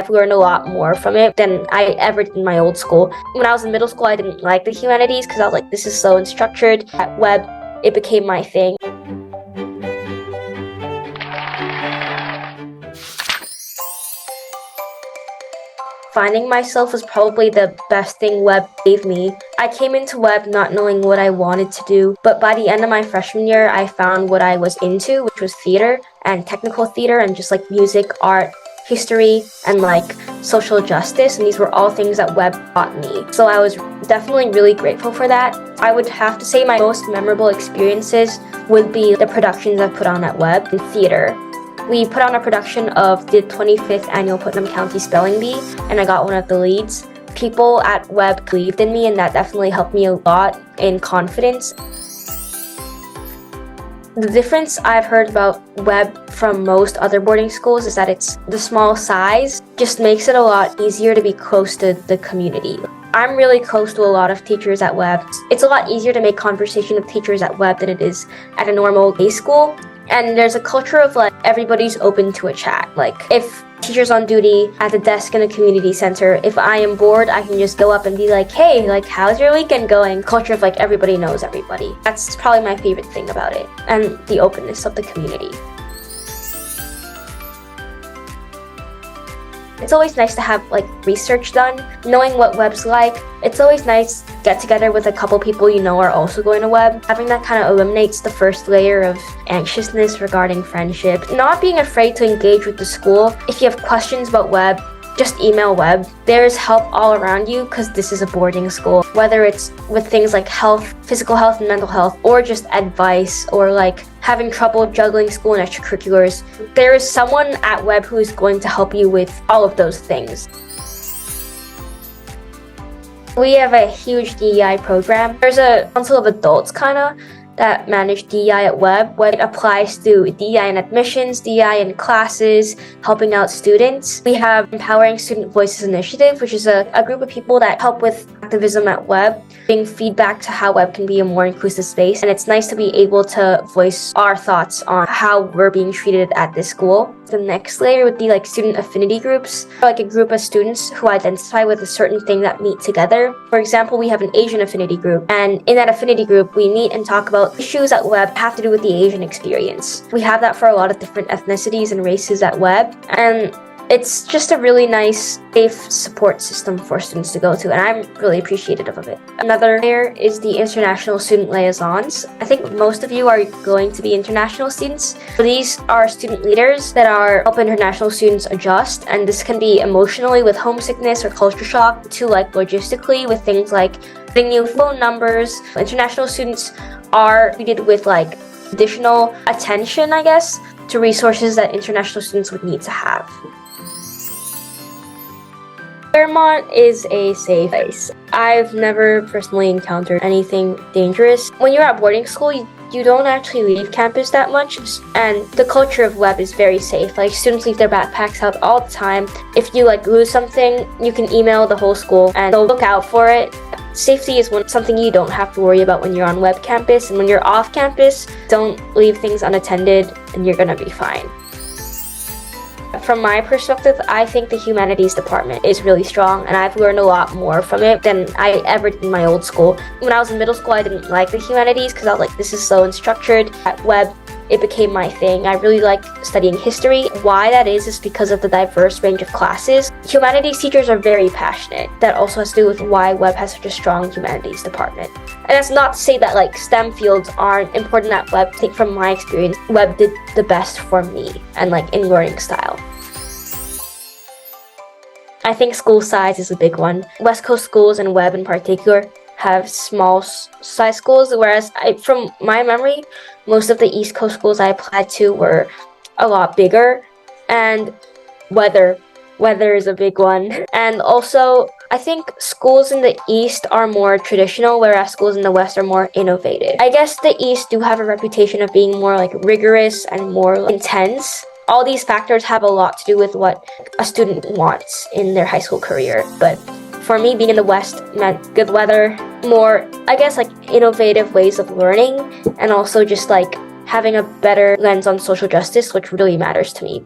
I've learned a lot more from it than I ever did in my old school. When I was in middle school, I didn't like the humanities because I was like, this is so unstructured. At Webb, it became my thing. Finding myself was probably the best thing Webb gave me. I came into Webb not knowing what I wanted to do, but by the end of my freshman year, I found what I was into, which was theater and technical theater and just like music, art, history, and like social justice. And these were all things that Webb taught me. So I was definitely really grateful for that. I would have to say my most memorable experiences would be the productions I've put on at Webb in theater. We put on a production of the 25th annual Putnam County Spelling Bee, and I got one of the leads. People at Webb believed in me, and that definitely helped me a lot in confidence. The difference I've heard about Webb from most other boarding schools is that it's the small size just makes it a lot easier to be close to the community. I'm really close to a lot of teachers at Webb. It's a lot easier to make conversation with teachers at Webb than it is at a normal day school. And there's a culture of like everybody's open to a chat. Like if teacher's on duty at the desk in a community center, if I am bored, I can just go up and be like, hey, like how's your weekend going? Culture of like everybody knows everybody. That's probably my favorite thing about it, and the openness of the community. It's always nice to have like research done, knowing what Webb's like. It's always nice to get together with a couple people you know are also going to Webb. Having that kind of eliminates the first layer of anxiousness regarding friendship. Not being afraid to engage with the school. If you have questions about Webb, just email Webb. There's help all around you because this is a boarding school. Whether it's with things like health, physical health and mental health, or just advice, or like having trouble juggling school and extracurriculars, there is someone at Webb who is going to help you with all of those things. We have a huge DEI program. There's a council of adults that manage DEI at Webb, what it applies to DEI in admissions, DEI in classes, helping out students. We have Empowering Student Voices Initiative, which is a group of people that help with activism at Webb, giving feedback to how Webb can be a more inclusive space. And it's nice to be able to voice our thoughts on how we're being treated at this school. The next layer would be like student affinity groups, like a group of students who identify with a certain thing that meet together. For example, we have an Asian affinity group, and in that affinity group, we meet and talk about issues at Webb have to do with the Asian experience. We have that for a lot of different ethnicities and races at Webb, and it's just a really nice, safe support system for students to go to, and I'm really appreciative of it. Another layer is the international student liaisons. I think most of you are going to be international students. So these are student leaders that are helping international students adjust, and this can be emotionally with homesickness or culture shock to like logistically with things like getting new phone numbers. International students are treated with like additional attention, I guess, to resources that international students would need to have. Fairmont is a safe place. I've never personally encountered anything dangerous. When you're at boarding school, you don't actually leave campus that much, and the culture of Webb is very safe. Like students leave their backpacks out all the time. If you like lose something, you can email the whole school and they'll look out for it. Safety is something you don't have to worry about when you're on Webb campus, and when you're off campus, don't leave things unattended and you're gonna be fine. From my perspective, I think the humanities department is really strong, and I've learned a lot more from it than I ever did in my old school. When I was in middle school, I didn't like the humanities because I was like, this is so unstructured. At Webb, it became my thing. I really like studying history. Why that is because of the diverse range of classes. Humanities teachers are very passionate. That also has to do with why Webb has such a strong humanities department. And that's not to say that like STEM fields aren't important at Webb. I think from my experience, Webb did the best for me and like in learning style. I think school size is a big one. West Coast schools and Webb in particular have small size schools, whereas from my memory, most of the East Coast schools I applied to were a lot bigger. And weather is a big one. And also, I think schools in the East are more traditional, whereas schools in the West are more innovative. I guess the East do have a reputation of being more like rigorous and more intense. All these factors have a lot to do with what a student wants in their high school career. But for me, being in the West meant good weather, more, I guess, like innovative ways of learning, and also just like having a better lens on social justice, which really matters to me.